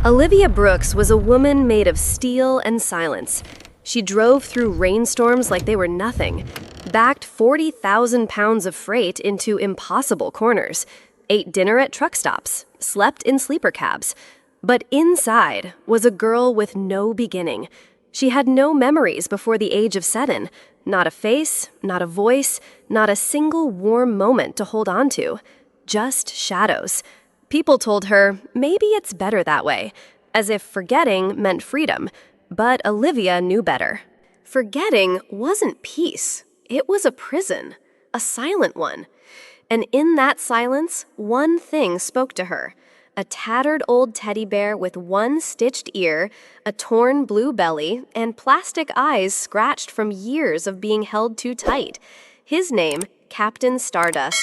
Olivia Brooks was a woman made of steel and silence. She drove through rainstorms like they were nothing, backed 40,000 pounds of freight into impossible corners, ate dinner at truck stops, slept in sleeper cabs. But inside was a girl with no beginning. She had no memories before the age of 7, not a face, not a voice, not a single warm moment to hold on to, just shadows. People told her, maybe it's better that way, as if forgetting meant freedom, but Olivia knew better. Forgetting wasn't peace, it was a prison, a silent one. And in that silence, one thing spoke to her. A tattered old teddy bear with one stitched ear, a torn blue belly, and plastic eyes scratched from years of being held too tight. His name, Captain Stardust.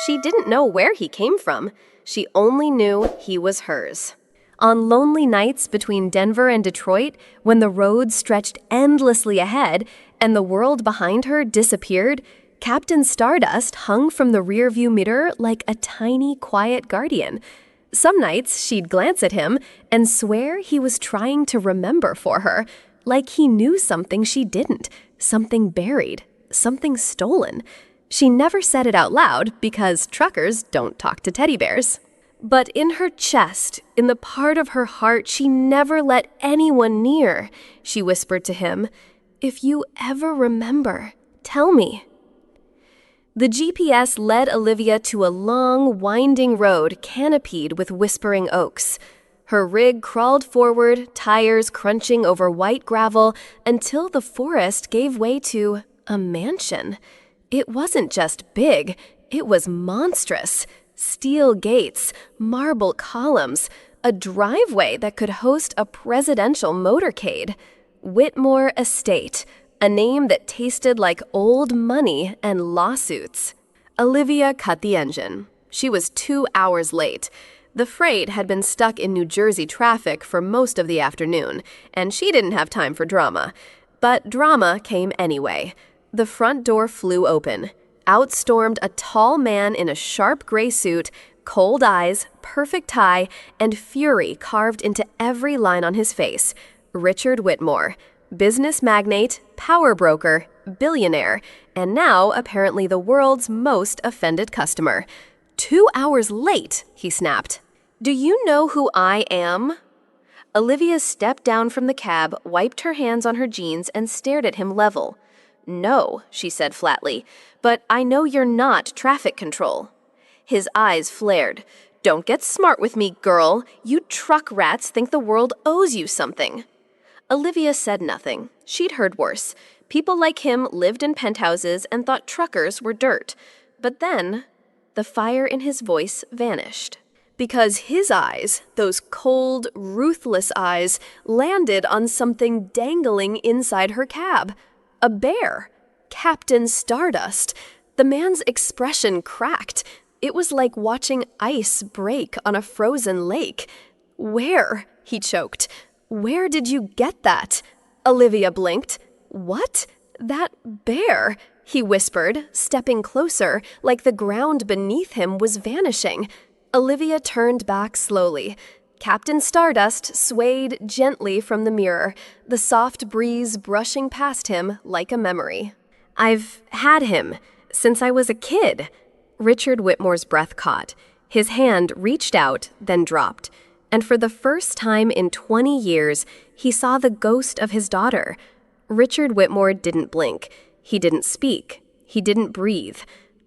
She didn't know where he came from. She only knew he was hers. On lonely nights between Denver and Detroit, when the road stretched endlessly ahead and the world behind her disappeared, Captain Stardust hung from the rearview mirror like a tiny, quiet guardian. Some nights she'd glance at him and swear he was trying to remember for her, like he knew something she didn't, something buried, something stolen. She never said it out loud because truckers don't talk to teddy bears. But in her chest, in the part of her heart she never let anyone near, she whispered to him, "If you ever remember, tell me." The GPS led Olivia to a long, winding road canopied with whispering oaks. Her rig crawled forward, tires crunching over white gravel, until the forest gave way to a mansion. It wasn't just big, it was monstrous. Steel gates, marble columns, a driveway that could host a presidential motorcade. Whitmore Estate, a name that tasted like old money and lawsuits. Olivia cut the engine. She was 2 hours late. The freight had been stuck in New Jersey traffic for most of the afternoon, and she didn't have time for drama. But drama came anyway. The front door flew open. Out stormed a tall man in a sharp gray suit, cold eyes, perfect tie, and fury carved into every line on his face. Richard Whitmore, business magnate, power broker, billionaire, and now apparently the world's most offended customer. 2 hours late, he snapped. "Do you know who I am?" Olivia stepped down from the cab, wiped her hands on her jeans, and stared at him level. "No," she said flatly, "but I know you're not traffic control." His eyes flared. "Don't get smart with me, girl. You truck rats think the world owes you something." Olivia said nothing. She'd heard worse. People like him lived in penthouses and thought truckers were dirt. But then, the fire in his voice vanished. Because his eyes, those cold, ruthless eyes, landed on something dangling inside her cab. A bear. Captain Stardust. The man's expression cracked. It was like watching ice break on a frozen lake. "Where?" he choked. "Where did you get that?" Olivia blinked. "What? That bear?" he whispered, stepping closer, like the ground beneath him was vanishing. Olivia turned back slowly. Captain Stardust swayed gently from the mirror, the soft breeze brushing past him like a memory. "I've had him since I was a kid." Richard Whitmore's breath caught. His hand reached out, then dropped. And for the first time in 20 years, he saw the ghost of his daughter. Richard Whitmore didn't blink. He didn't speak. He didn't breathe.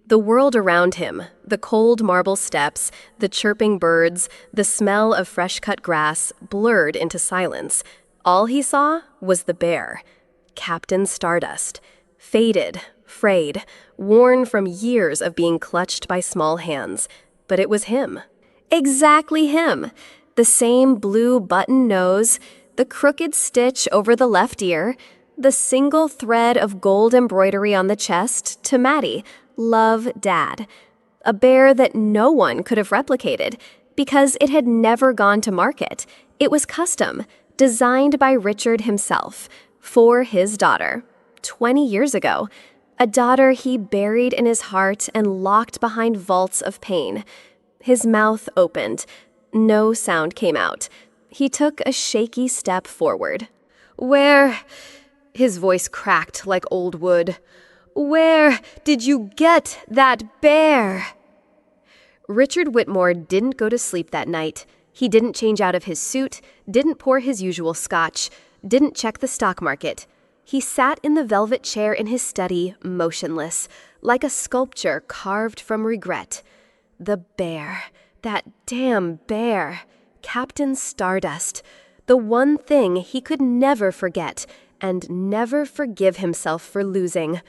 The world around him, the cold marble steps, the chirping birds, the smell of fresh-cut grass, blurred into silence. All he saw was the bear, Captain Stardust, faded, frayed, worn from years of being clutched by small hands. But it was him. Exactly him. The same blue button nose, the crooked stitch over the left ear, the single thread of gold embroidery on the chest to Maddie, love Dad. A bear that no one could have replicated because it had never gone to market. It was custom, designed by Richard himself, for his daughter, 20 years ago. A daughter he buried in his heart and locked behind vaults of pain. His mouth opened. No sound came out. He took a shaky step forward. "Where—" His voice cracked like old wood. "Where did you get that bear?" Richard Whitmore didn't go to sleep that night. He didn't change out of his suit, didn't pour his usual scotch, didn't check the stock market. He sat in the velvet chair in his study, motionless, like a sculpture carved from regret. The bear. That damn bear. Captain Stardust. The one thing he could never forget and never forgive himself for losing.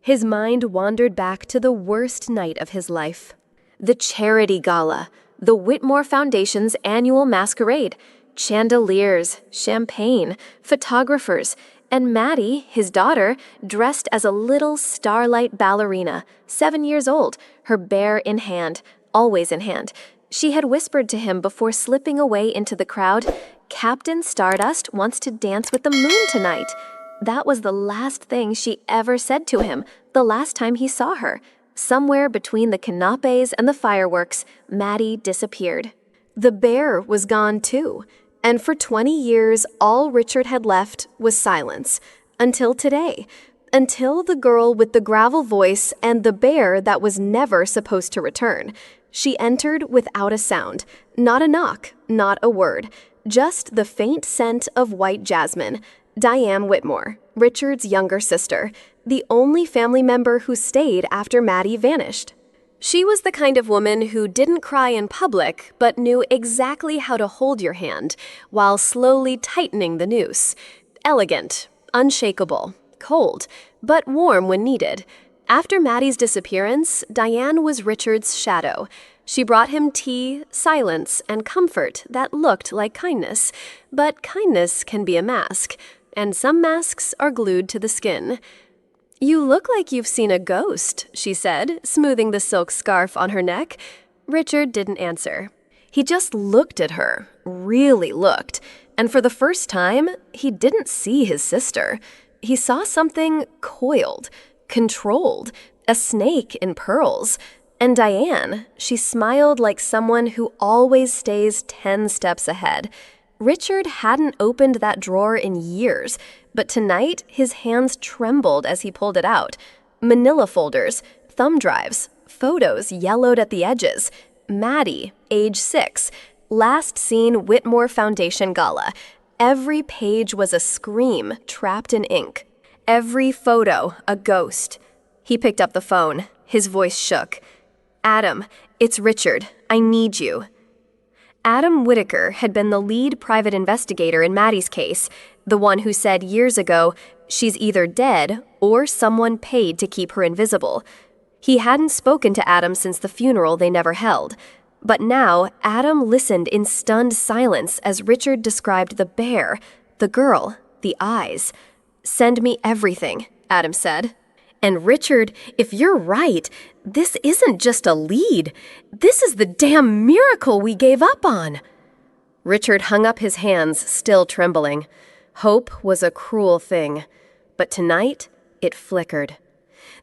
His mind wandered back to the worst night of his life. The charity gala, the Whitmore Foundation's annual masquerade, chandeliers, champagne, photographers, and Maddie, his daughter, dressed as a little starlight ballerina, 7 years old, her bear in hand, always in hand. She had whispered to him before slipping away into the crowd, "Captain Stardust wants to dance with the moon tonight." That was the last thing she ever said to him, the last time he saw her. Somewhere between the canapes and the fireworks, Maddie disappeared. The bear was gone too, and for 20 years all Richard had left was silence. Until today. Until the girl with the gravel voice and the bear that was never supposed to return. She entered without a sound. Not a knock, not a word. Just the faint scent of white jasmine. Diane Whitmore, Richard's younger sister, the only family member who stayed after Maddie vanished. She was the kind of woman who didn't cry in public, but knew exactly how to hold your hand while slowly tightening the noose. Elegant, unshakable, cold, but warm when needed. After Maddie's disappearance, Diane was Richard's shadow. She brought him tea, silence, and comfort that looked like kindness. But kindness can be a mask, and some masks are glued to the skin. "You look like you've seen a ghost," she said, smoothing the silk scarf on her neck. Richard didn't answer. He just looked at her, really looked, and for the first time, he didn't see his sister. He saw something coiled, controlled, a snake in pearls. And Diane, she smiled like someone who always stays 10 steps ahead. Richard hadn't opened that drawer in years, but tonight his hands trembled as he pulled it out. Manila folders, thumb drives, photos yellowed at the edges. Maddie, age 6, last seen Whitmore Foundation Gala. Every page was a scream trapped in ink. Every photo a ghost. He picked up the phone. His voice shook. "Adam, it's Richard. I need you." Adam Whitaker had been the lead private investigator in Maddie's case, the one who said years ago, "She's either dead or someone paid to keep her invisible." He hadn't spoken to Adam since the funeral they never held. But now, Adam listened in stunned silence as Richard described the bear, the girl, the eyes. "Send me everything," Adam said. "And Richard, if you're right, this isn't just a lead. This is the damn miracle we gave up on." Richard hung up his hands, still trembling. Hope was a cruel thing. But tonight, it flickered.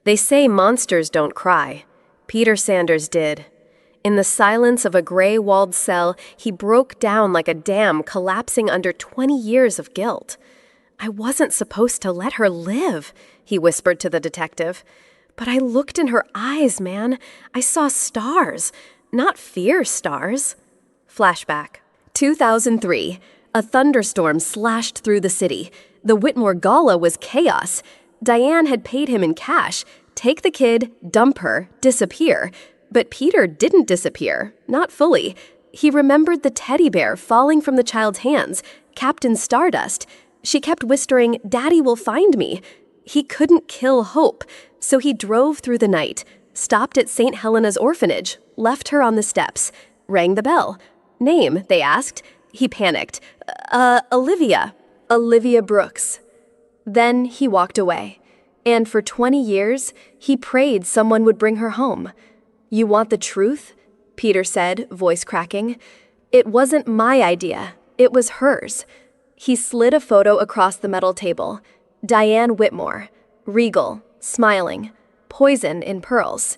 They say monsters don't cry. Peter Sanders did. In the silence of a gray-walled cell, he broke down like a dam collapsing under 20 years of guilt. "I wasn't supposed to let her live," he whispered to the detective. "But I looked in her eyes, man. I saw stars, not fear stars." Flashback. 2003. A thunderstorm slashed through the city. The Whitmore Gala was chaos. Diane had paid him in cash. Take the kid, dump her, disappear. But Peter didn't disappear, not fully. He remembered the teddy bear falling from the child's hands, Captain Stardust. She kept whispering, "Daddy will find me." He couldn't kill hope, so he drove through the night, stopped at St. Helena's orphanage, left her on the steps, rang the bell. "Name?" they asked. He panicked. Olivia. Olivia Brooks." Then he walked away, and for 20 years, he prayed someone would bring her home. "You want the truth?" Peter said, voice cracking. "It wasn't my idea. It was hers." He slid a photo across the metal table. Diane Whitmore, regal, smiling, poison in pearls.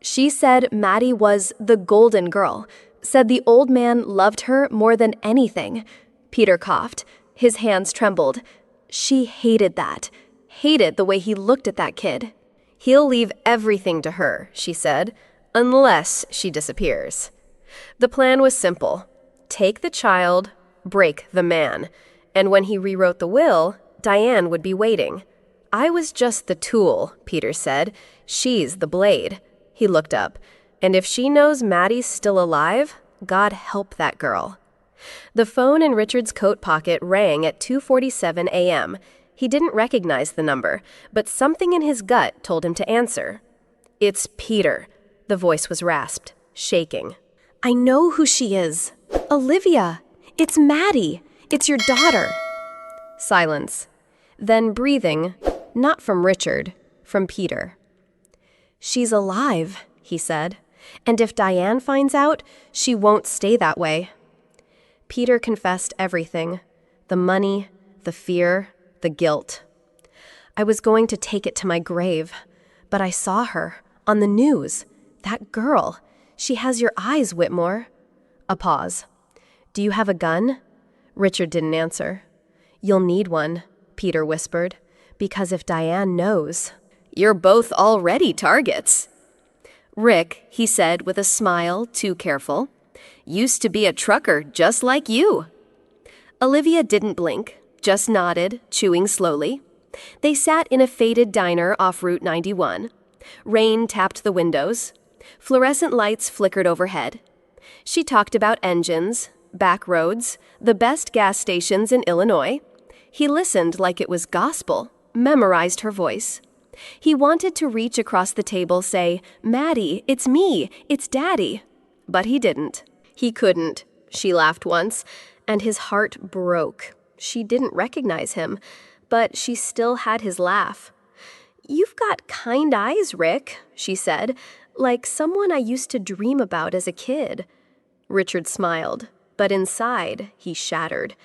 She said Maddie was the golden girl, said the old man loved her more than anything. Peter coughed. His hands trembled. She hated that. Hated the way he looked at that kid. He'll leave everything to her, she said, unless she disappears. The plan was simple. Take the child, break the man. And when he rewrote the will, Diane would be waiting. I was just the tool, Peter said. She's the blade. He looked up. And if she knows Maddie's still alive, God help that girl. The phone in Richard's coat pocket rang at 2:47 a.m. He didn't recognize the number, but something in his gut told him to answer. It's Peter. The voice was rasped, shaking. I know who she is. Olivia. It's Maddie. It's your daughter. Silence. Then breathing, not from Richard, from Peter. She's alive, he said. And if Diane finds out, she won't stay that way. Peter confessed everything. The money, the fear, the guilt. I was going to take it to my grave, but I saw her, on the news. That girl. She has your eyes, Whitmore. A pause. Do you have a gun? Richard didn't answer. You'll need one, Peter whispered, because if Diane knows... You're both already targets. Rick, he said with a smile too careful, used to be a trucker just like you. Olivia didn't blink, just nodded, chewing slowly. They sat in a faded diner off Route 91. Rain tapped the windows. Fluorescent lights flickered overhead. She talked about engines, back roads, the best gas stations in Illinois. He listened like it was gospel, memorized her voice. He wanted to reach across the table, say, Maddie, it's me, it's Daddy. But he didn't. He couldn't. She laughed once, and his heart broke. She didn't recognize him, but she still had his laugh. You've got kind eyes, Rick, she said, like someone I used to dream about as a kid. Richard smiled, but inside he shattered.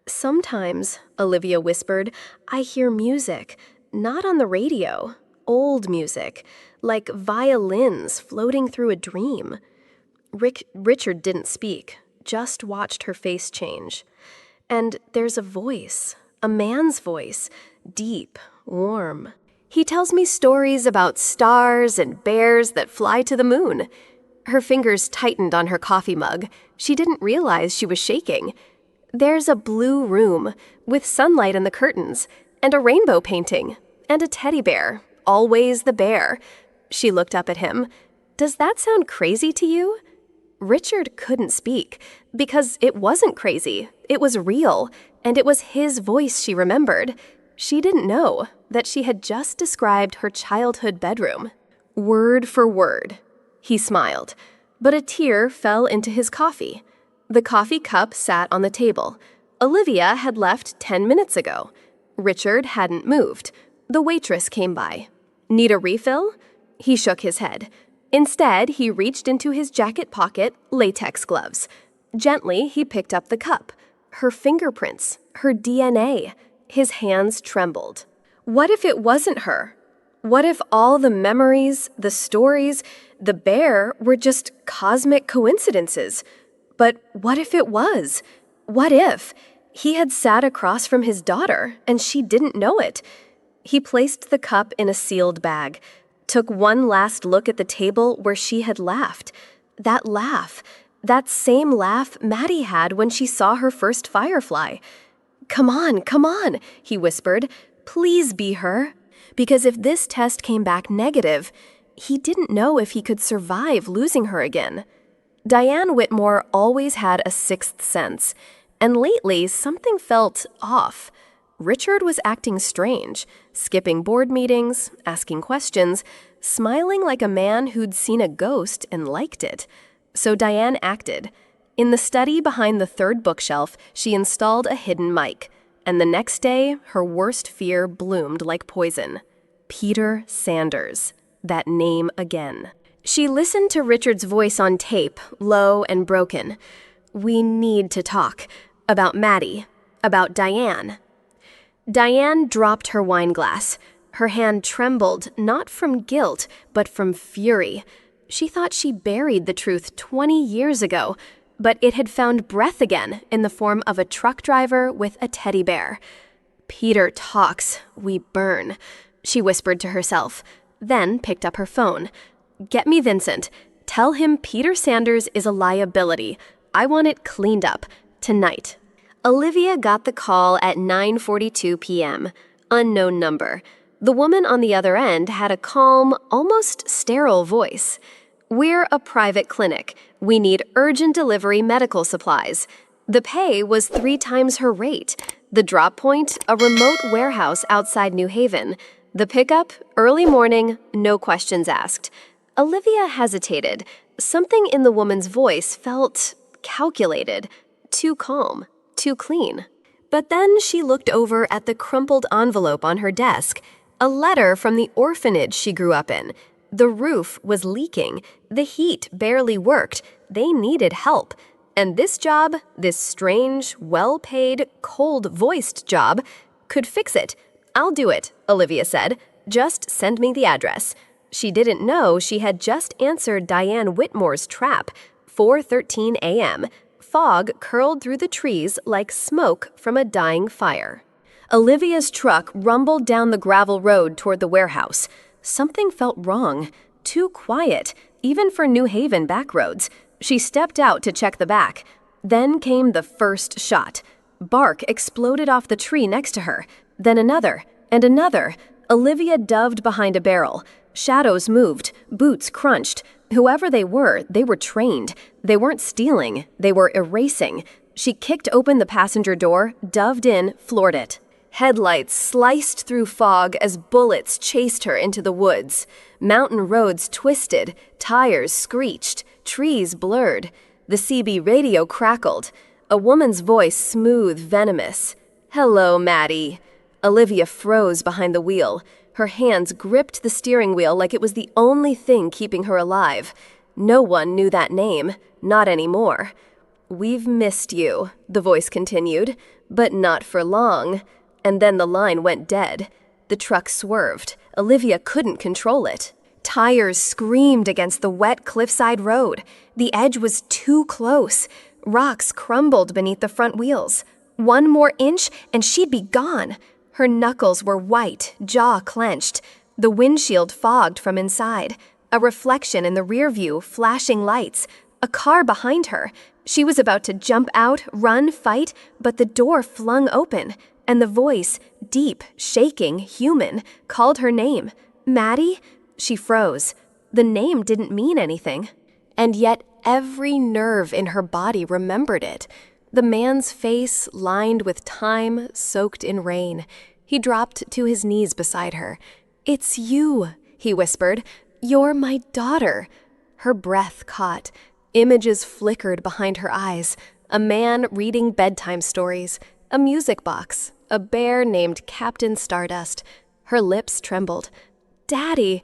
Sometimes, Olivia whispered, I hear music. Not on the radio, old music, like violins floating through a dream. Richard didn't speak, just watched her face change. And there's a voice, a man's voice, deep, warm. He tells me stories about stars and bears that fly to the moon. Her fingers tightened on her coffee mug. She didn't realize she was shaking. There's a blue room with sunlight in the curtains, and a rainbow painting, and a teddy bear, always the bear. She looked up at him. Does that sound crazy to you? Richard couldn't speak, because it wasn't crazy. It was real, and it was his voice she remembered. She didn't know that she had just described her childhood bedroom. Word for word. He smiled, but a tear fell into his coffee. The coffee cup sat on the table. Olivia had left 10 minutes ago. Richard hadn't moved. The waitress came by. Need a refill? He shook his head. Instead, he reached into his jacket pocket, latex gloves. Gently, he picked up the cup. Her fingerprints, her DNA. His hands trembled. What if it wasn't her? What if all the memories, the stories, the bear were just cosmic coincidences? But what if it was? What if? He had sat across from his daughter, and she didn't know it. He placed the cup in a sealed bag, took one last look at the table where she had laughed. That laugh, that same laugh Maddie had when she saw her first firefly. Come on, he whispered. Please be her. Because if this test came back negative, he didn't know if he could survive losing her again. Diane Whitmore always had a sixth sense, and lately something felt off. Richard was acting strange, skipping board meetings, asking questions, smiling like a man who'd seen a ghost and liked it. So Diane acted. In the study behind the third bookshelf, she installed a hidden mic, and the next day, her worst fear bloomed like poison. Peter Sanders. That name again. She listened to Richard's voice on tape, low and broken. We need to talk. About Maddie. About Diane. Diane dropped her wine glass. Her hand trembled, not from guilt, but from fury. She thought she buried the truth 20 years ago, but it had found breath again in the form of a truck driver with a teddy bear. "Peter talks, we burn," she whispered to herself, then picked up her phone. "Get me Vincent. Tell him Peter Sanders is a liability. I want it cleaned up. Tonight." Olivia got the call at 9:42 p.m. Unknown number. The woman on the other end had a calm, almost sterile voice. "We're a private clinic. We need urgent delivery medical supplies." The pay was 3 times her rate. The drop point, a remote warehouse outside New Haven. The pickup, early morning, no questions asked. Olivia hesitated. Something in the woman's voice felt calculated, too calm, too clean. But then she looked over at the crumpled envelope on her desk, a letter from the orphanage she grew up in. The roof was leaking. The heat barely worked. They needed help. And this job, this strange, well-paid, cold-voiced job, could fix it. "I'll do it," Olivia said. "Just send me the address." She didn't know she had just answered Diane Whitmore's trap. 4:13 a.m. Fog curled through the trees like smoke from a dying fire. Olivia's truck rumbled down the gravel road toward the warehouse. Something felt wrong. Too quiet, even for New Haven backroads. She stepped out to check the back. Then came the first shot. Bark exploded off the tree next to her. Then another, and another. Olivia doved behind a barrel. Shadows moved. Boots crunched. Whoever they were trained. They weren't stealing. They were erasing. She kicked open the passenger door, doved in, floored it. Headlights sliced through fog as bullets chased her into the woods. Mountain roads twisted. Tires screeched. Trees blurred. The CB radio crackled. A woman's voice smooth, venomous. "Hello, Maddie." Olivia froze behind the wheel. Her hands gripped the steering wheel like it was the only thing keeping her alive. No one knew that name. Not anymore. "We've missed you," the voice continued, "but not for long." And then the line went dead. The truck swerved. Olivia couldn't control it. Tires screamed against the wet cliffside road. The edge was too close. Rocks crumbled beneath the front wheels. One more inch and she'd be gone. Her knuckles were white, jaw clenched. The windshield fogged from inside. A reflection in the rear view, flashing lights. A car behind her. She was about to jump out, run, fight, but the door flung open, and the voice, deep, shaking, human, called her name. "Maddie?" She froze. The name didn't mean anything. And yet every nerve in her body remembered it. The man's face lined with time soaked in rain. He dropped to his knees beside her. "It's you," he whispered. "You're my daughter." Her breath caught. Images flickered behind her eyes. A man reading bedtime stories. A music box. A bear named Captain Stardust. Her lips trembled. "Daddy!"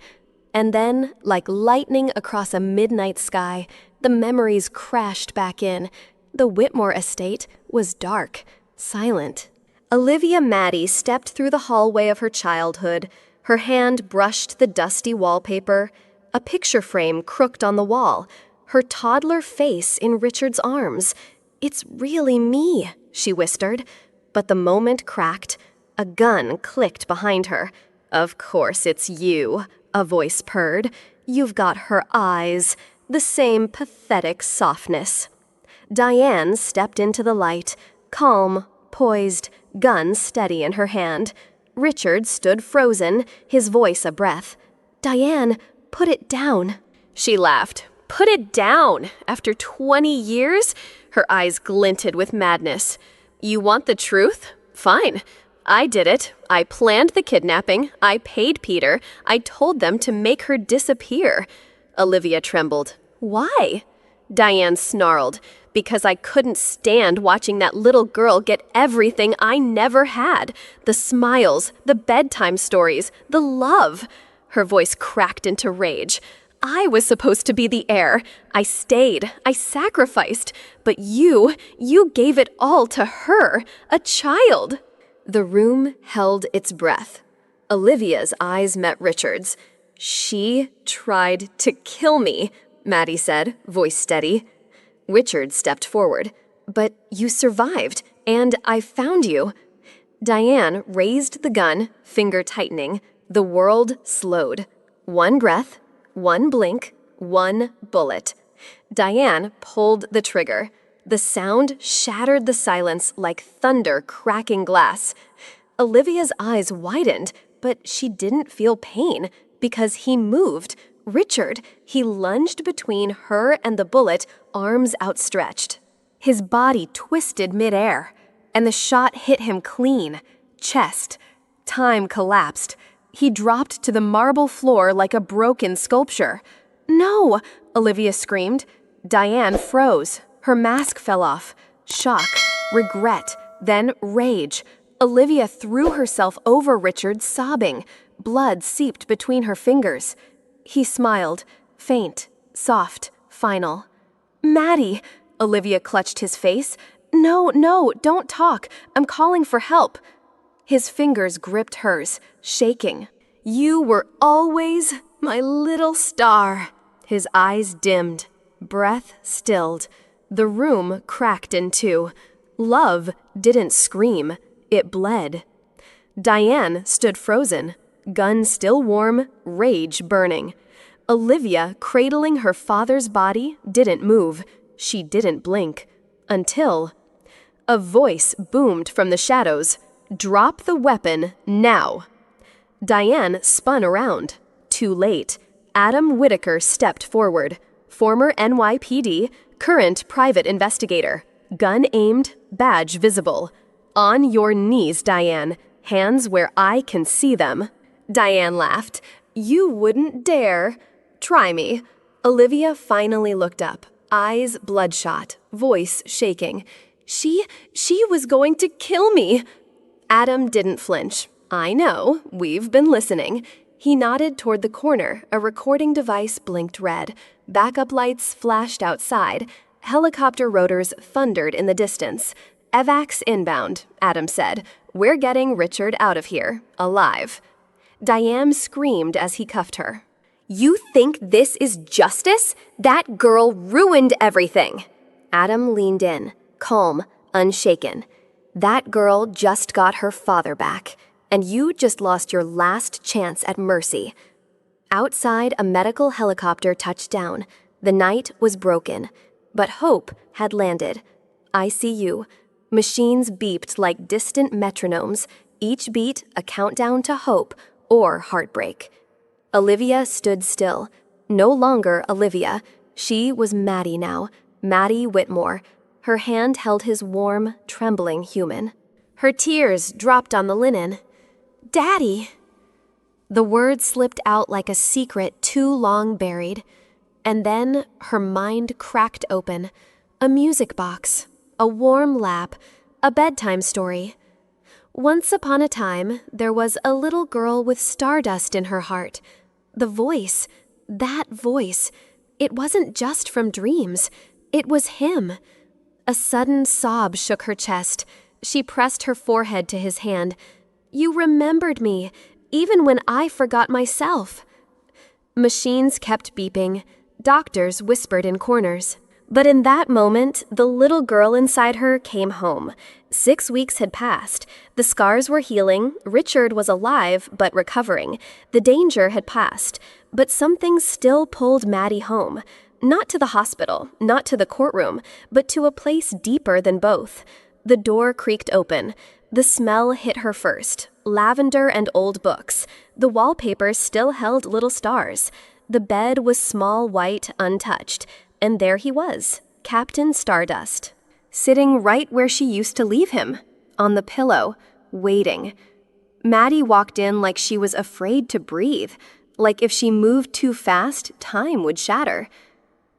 And then, like lightning across a midnight sky, the memories crashed back in. The Whitmore estate was dark, silent. Olivia Maddie stepped through the hallway of her childhood. Her hand brushed the dusty wallpaper. A picture frame crooked on the wall. Her toddler face in Richard's arms. "It's really me," she whispered. But the moment cracked. A gun clicked behind her. "Of course it's you," a voice purred. "You've got her eyes. The same pathetic softness." Diane stepped into the light, calm, poised, gun steady in her hand. Richard stood frozen, his voice a breath. "Diane, put it down." She laughed. "Put it down? After 20 years?" Her eyes glinted with madness. "You want the truth? Fine. I did it. I planned the kidnapping. I paid Peter. I told them to make her disappear." Olivia trembled. "Why?" Diane snarled. "Because I couldn't stand watching that little girl get everything I never had. The smiles, the bedtime stories, the love." Her voice cracked into rage. "I was supposed to be the heir. I stayed. I sacrificed. But you gave it all to her, a child." The room held its breath. Olivia's eyes met Richard's. "She tried to kill me," Maddie said, voice steady. Richard stepped forward. But you survived, and I found you. Diane raised the gun, finger tightening. The world slowed. One breath, one blink, one bullet. Diane pulled the trigger. The sound shattered the silence like thunder cracking glass. Olivia's eyes widened, but she didn't feel pain because he moved. Richard, he lunged between her and the bullet, arms outstretched. His body twisted midair, and the shot hit him clean, chest. Time collapsed. He dropped to the marble floor like a broken sculpture. "No!" Olivia screamed. Diane froze. Her mask fell off. Shock, regret, then rage. Olivia threw herself over Richard, sobbing. Blood seeped between her fingers. He smiled, faint, soft, final. "Maddie!" Olivia clutched his face. No, don't talk. I'm calling for help." His fingers gripped hers, shaking. "You were always my little star." His eyes dimmed. Breath stilled. The room cracked in two. Love didn't scream. It bled. Diane stood frozen, gun still warm, rage burning. Olivia, cradling her father's body, didn't move. She didn't blink. Until a voice boomed from the shadows. "Drop the weapon now." Diane spun around. Too late. Adam Whitaker stepped forward. Former NYPD, current private investigator. Gun aimed, badge visible. "On your knees, Diane. Hands where I can see them." Diane laughed. "You wouldn't dare. Try me." Olivia finally looked up, eyes bloodshot, voice shaking. She was going to kill me." Adam didn't flinch. "I know, we've been listening." He nodded toward the corner. A recording device blinked red. Backup lights flashed outside. Helicopter rotors thundered in the distance. "Evacs inbound," Adam said. "We're getting Richard out of here, alive." Diane screamed as he cuffed her. "You think this is justice? That girl ruined everything." Adam leaned in, calm, unshaken. "That girl just got her father back, and you just lost your last chance at mercy." Outside, a medical helicopter touched down. The night was broken, but hope had landed. ICU. Machines beeped like distant metronomes, each beat a countdown to hope or heartbreak. Olivia stood still. No longer Olivia. She was Maddie now, Maddie Whitmore. Her hand held his warm, trembling human. Her tears dropped on the linen. "Daddy!" The word slipped out like a secret too long buried. And then her mind cracked open. A music box, a warm lap, a bedtime story. Once upon a time, there was a little girl with stardust in her heart. The voice, that voice, it wasn't just from dreams. It was him. A sudden sob shook her chest. She pressed her forehead to his hand. "You remembered me, even when I forgot myself." Machines kept beeping. Doctors whispered in corners. But in that moment, the little girl inside her came home. 6 weeks had passed. The scars were healing. Richard was alive, but recovering. The danger had passed. But something still pulled Maddie home. Not to the hospital, not to the courtroom, but to a place deeper than both. The door creaked open. The smell hit her first. Lavender and old books. The wallpaper still held little stars. The bed was small, white, untouched. And there he was, Captain Stardust, sitting right where she used to leave him, on the pillow, waiting. Maddie walked in like she was afraid to breathe, like if she moved too fast, time would shatter.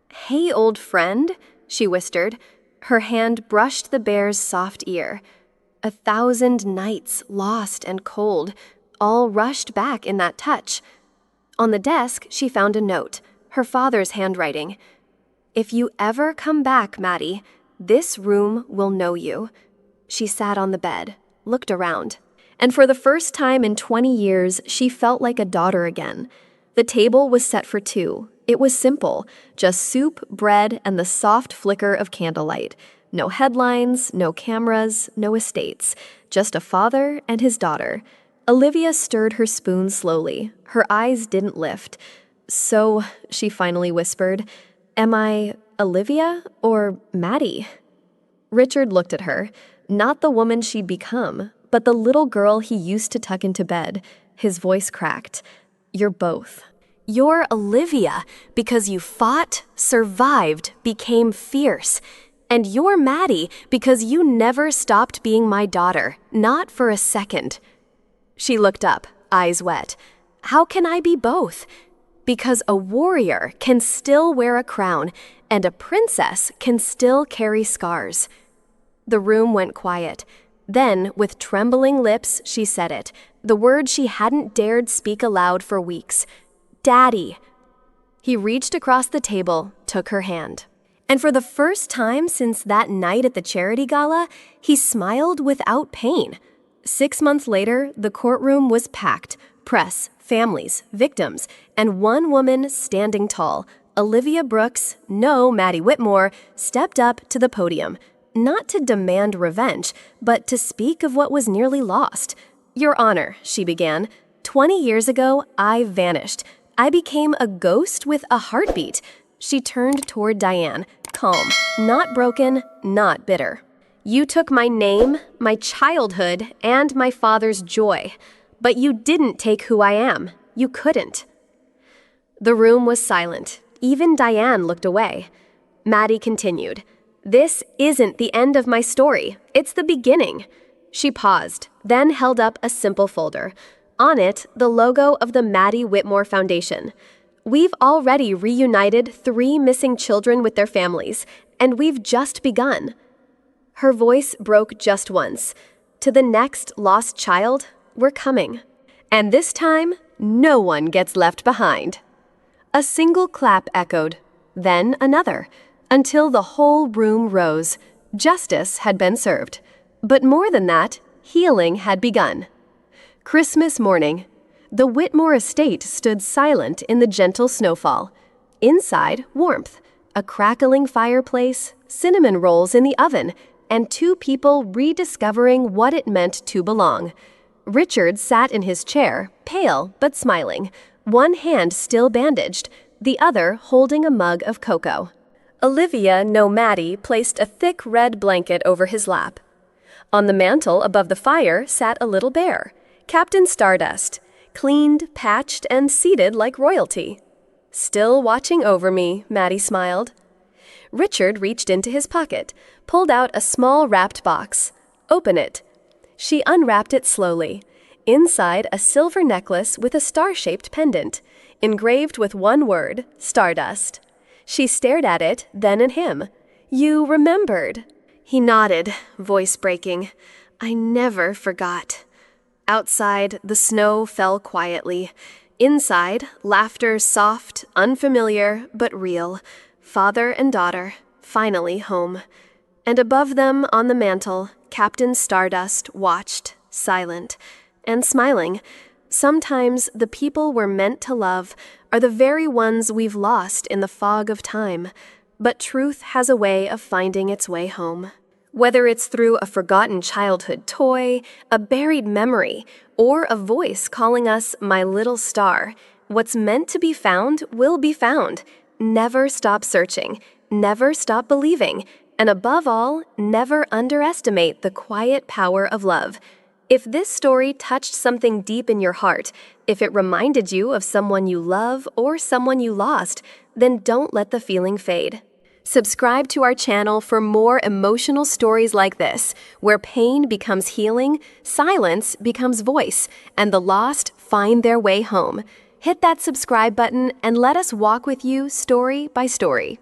"Hey, old friend," she whispered. Her hand brushed the bear's soft ear. 1,000 nights, lost and cold, all rushed back in that touch. On the desk, she found a note, her father's handwriting. "If you ever come back, Maddie, this room will know you." She sat on the bed, looked around. And for the first time in 20 years, she felt like a daughter again. The table was set for two. It was simple, just soup, bread, and the soft flicker of candlelight. No headlines, no cameras, no estates. Just a father and his daughter. Olivia stirred her spoon slowly. Her eyes didn't lift. "So," she finally whispered, "am I Olivia or Maddie?" Richard looked at her, not the woman she'd become, but the little girl he used to tuck into bed. His voice cracked. "You're both. You're Olivia because you fought, survived, became fierce. And you're Maddie because you never stopped being my daughter, not for a second." She looked up, eyes wet. "How can I be both?" "Because a warrior can still wear a crown, and a princess can still carry scars." The room went quiet. Then, with trembling lips, she said it, the word she hadn't dared speak aloud for weeks. "Daddy." He reached across the table, took her hand. And for the first time since that night at the charity gala, he smiled without pain. 6 months later, the courtroom was packed. Press, families, victims, and one woman standing tall. Olivia Brooks, no Maddie Whitmore, stepped up to the podium. Not to demand revenge, but to speak of what was nearly lost. "Your Honor," she began, 20 years ago, I vanished. I became a ghost with a heartbeat." She turned toward Diane, calm, not broken, not bitter. "You took my name, my childhood, and my father's joy. But you didn't take who I am. You couldn't." The room was silent. Even Diane looked away. Maddie continued, "This isn't the end of my story. It's the beginning." She paused, then held up a simple folder. On it, the logo of the Maddie Whitmore Foundation. "We've already reunited 3 missing children with their families, and we've just begun." Her voice broke just once. "To the next lost child, we're coming. And this time, no one gets left behind." A single clap echoed, then another, until the whole room rose. Justice had been served. But more than that, healing had begun. Christmas morning. The Whitmore estate stood silent in the gentle snowfall. Inside, warmth, a crackling fireplace, cinnamon rolls in the oven, and 2 people rediscovering what it meant to belong. Richard sat in his chair, pale but smiling, one hand still bandaged, the other holding a mug of cocoa. Olivia, no Maddie, placed a thick red blanket over his lap. On the mantel above the fire sat a little bear, Captain Stardust, cleaned, patched, and seated like royalty. "Still watching over me," Maddie smiled. Richard reached into his pocket, pulled out a small wrapped box. "Open it." She unwrapped it slowly. Inside, a silver necklace with a star-shaped pendant, engraved with one word, Stardust. She stared at it, then at him. "You remembered." He nodded, voice breaking. "I never forgot." Outside, the snow fell quietly. Inside, laughter soft, unfamiliar, but real. Father and daughter, finally home. And above them, on the mantel, Captain Stardust watched, silent, and smiling. Sometimes the people we're meant to love are the very ones we've lost in the fog of time. But truth has a way of finding its way home. Whether it's through a forgotten childhood toy, a buried memory, or a voice calling us my little star, what's meant to be found will be found. Never stop searching, never stop believing, and above all, never underestimate the quiet power of love. If this story touched something deep in your heart, if it reminded you of someone you love or someone you lost, then don't let the feeling fade. Subscribe to our channel for more emotional stories like this, where pain becomes healing, silence becomes voice, and the lost find their way home. Hit that subscribe button and let us walk with you story by story.